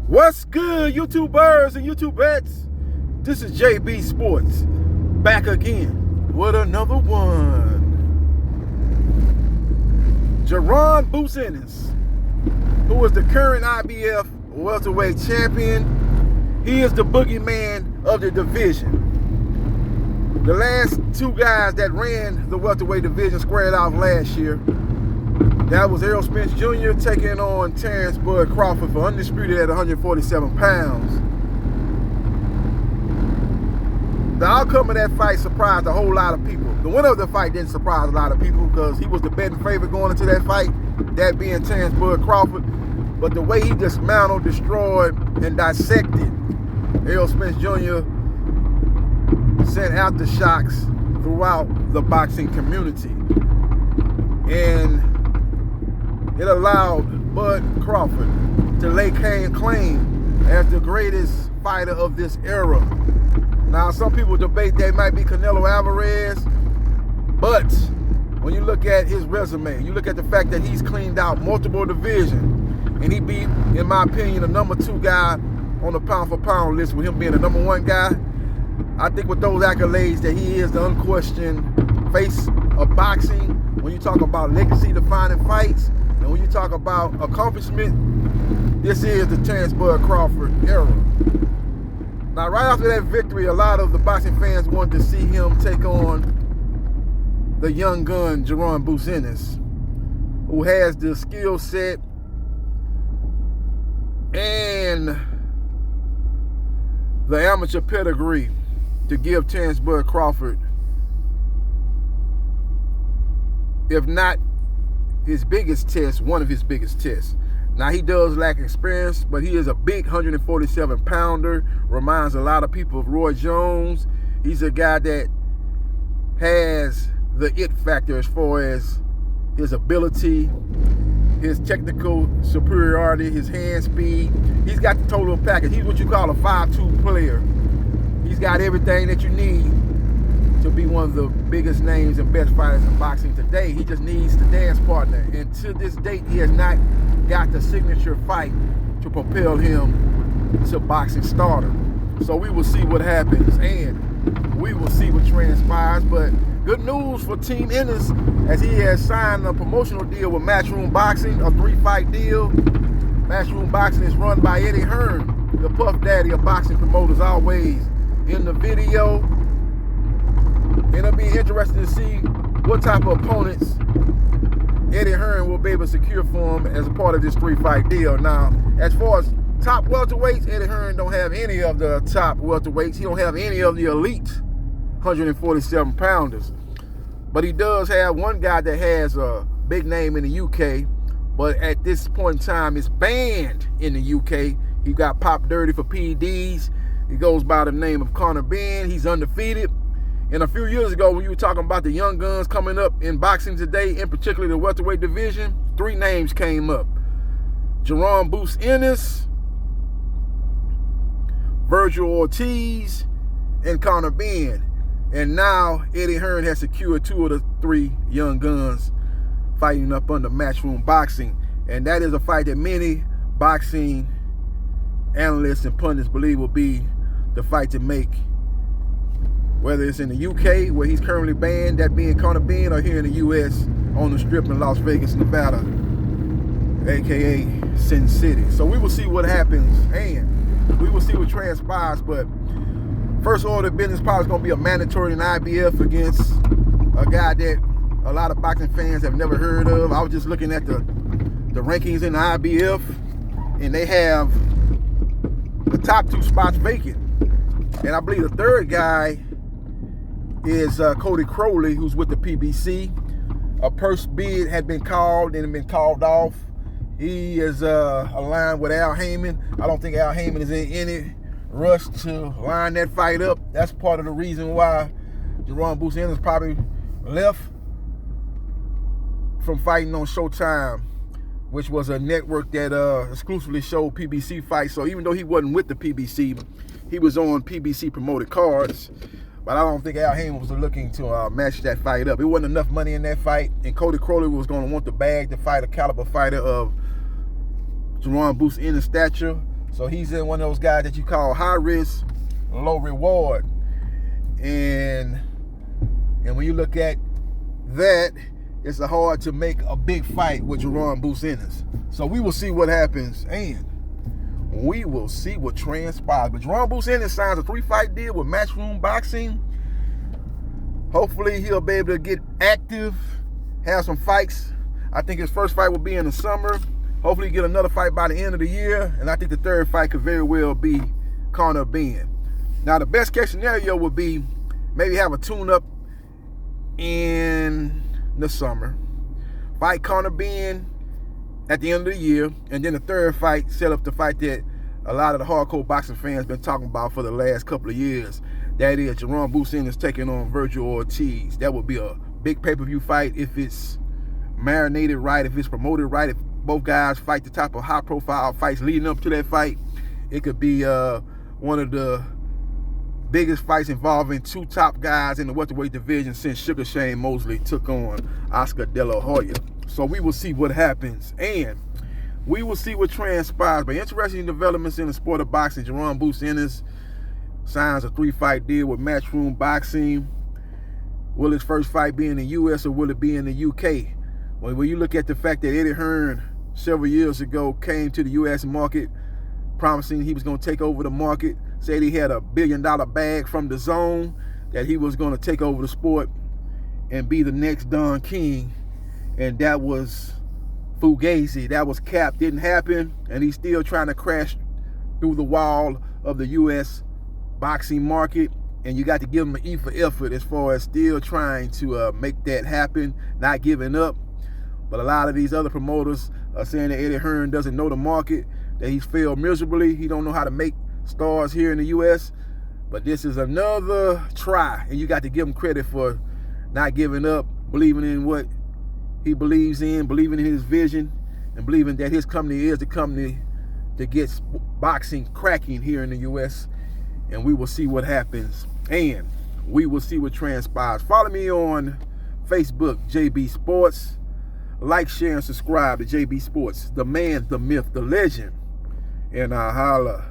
What's good, YouTubers and YouTubettes? This is JBsports back again with another one. Jarron Boots Ennis, who is the current IBF welterweight champion. He is the boogeyman of the division. The last two guys that ran the welterweight division squared off last year. That was Errol Spence Jr. taking on Terrence Bud Crawford for undisputed at 147 pounds. The outcome of that fight surprised a whole lot of people. The winner of the fight didn't surprise a lot of people because he was the betting favorite going into that fight, that being Terrence Bud Crawford. But the way he dismantled, destroyed, and dissected Errol Spence Jr. sent aftershocks throughout the boxing community. And it allowed Bud Crawford to lay claim as the greatest fighter of this era. Now, some people debate that it might be Canelo Alvarez, but when you look at his resume, you look at the fact that he's cleaned out multiple divisions, and he beat, in my opinion, the number 2 guy on the pound-for-pound list with him being the number 1 guy. I think with those accolades that he is the unquestioned face of boxing. When you talk about legacy-defining fights, and when you talk about accomplishment, this is the Terrence Bud Crawford era. Now, right after that victory, a lot of the boxing fans wanted to see him take on the young gun, Jarron Boots Ennis, who has the skill set and the amateur pedigree to give Terrence Bud Crawford, if not his biggest test, one of his biggest tests. Now, he does lack experience, but he is a big 147-pounder. Reminds a lot of people of Roy Jones. He's a guy that has the it factor as far as his ability, his technical superiority, his hand speed. He's got the total package. He's what you call a 5'2" player. He's got everything that you need to be one of the biggest names and best fighters in boxing today. He just needs the dance partner. And to this date, he has not got the signature fight to propel him to boxing stardom. So we will see what happens, and we will see what transpires. But good news for Team Ennis, as he has signed a promotional deal with Matchroom Boxing, a 3-fight deal. Matchroom Boxing is run by Eddie Hearn, the Puff Daddy of boxing promoters, always in the video. And it'll be interesting to see what type of opponents Eddie Hearn will be able to secure for him as a part of this 3-fight deal. Now, as far as top welterweights, Eddie Hearn don't have any of the top welterweights. He don't have any of the elite 147-pounders. But he does have one guy that has a big name in the UK, but at this point in time, it's banned in the UK. He got popped dirty for PEDs. He goes by the name of Conor Benn. He's undefeated. And a few years ago, when you were talking about the young guns coming up in boxing today, in particular the welterweight division, 3 names came up: Jarron Boots Ennis, Virgil Ortiz, and Conor Benn. And now Eddie Hearn has secured 2 of the 3 young guns fighting up under Matchroom Boxing. And that is a fight that many boxing analysts and pundits believe will be the fight to make, whether it's in the UK, where he's currently banned, that being Conor Benn, or here in the US on the Strip in Las Vegas, Nevada, aka Sin City. So we will see what happens, and we will see what transpires. But first order of business probably is going to be a mandatory in IBF against a guy that a lot of boxing fans have never heard of. I was just looking at the rankings in the IBF, and they have the top 2 spots vacant. And I believe the 3rd guy is Cody Crowley, who's with the PBC. A purse bid had been called and been called off. He is aligned with Al Heyman. I don't think Al Heyman is in any rush to line that fight up. That's part of the reason why Jarron Boots Ennis probably left from fighting on Showtime, which was a network that exclusively showed PBC fights. So even though he wasn't with the PBC, he was on PBC promoted cards. But I don't think Al Heyman was looking to match that fight up. It wasn't enough money in that fight, and Cody Crowley was going to want the bag to fight a caliber fighter of Jarron Boots Ennis stature. So he's in one of those guys that you call high risk, low reward. And when you look at that, it's hard to make a big fight with Jarron Boots Ennis. So we will see what happens, and we will see what transpires. But Jarron Boots Ennis signs a 3-fight deal with Matchroom Boxing. Hopefully he'll be able to get active, have some fights. I think his first fight will be in the summer. Hopefully get another fight by the end of the year. And I think the third fight could very well be Conor Benn. Now the best case scenario would be maybe have a tune-up in the summer. Fight Conor Benn at the end of the year. And then the third fight, set up the fight that a lot of the hardcore boxing fans been talking about for the last couple of years. That is Jarron Boots Ennis taking on Virgil Ortiz. That would be a big pay-per-view fight if it's marinated right, if it's promoted right, if both guys fight the type of high-profile fights leading up to that fight. It could be one of the biggest fights involving two top guys in the welterweight division since Sugar Shane Mosley took on Oscar De La Hoya. So we will see what happens, and we will see what transpires. But interesting developments in the sport of boxing. Jarron Boots Ennis signs a 3-fight deal with Matchroom Boxing. Will his first fight be in the U.S. or will it be in the U.K.? When you look at the fact that Eddie Hearn several years ago came to the U.S. market promising he was going to take over the market, said he had a $1 billion bag from the zone, that he was going to take over the sport and be the next Don King, and that was fugazi. That was cap, didn't happen, and he's still trying to crash through the wall of the U.S. boxing market. And you got to give him an E for effort as far as still trying to make that happen, not giving up. But a lot of these other promoters are saying that Eddie Hearn doesn't know the market, that he's failed miserably. He don't know how to make stars here in the U.S. But this is another try, and you got to give him credit for not giving up, believing in what he believes in, believing in his vision, and believing that his company is the company that gets boxing cracking here in the U.S. And we will see what happens, and we will see what transpires. Follow me on Facebook, JB Sports. Like, share, and subscribe to JB Sports, the man, the myth, the legend. And I holla.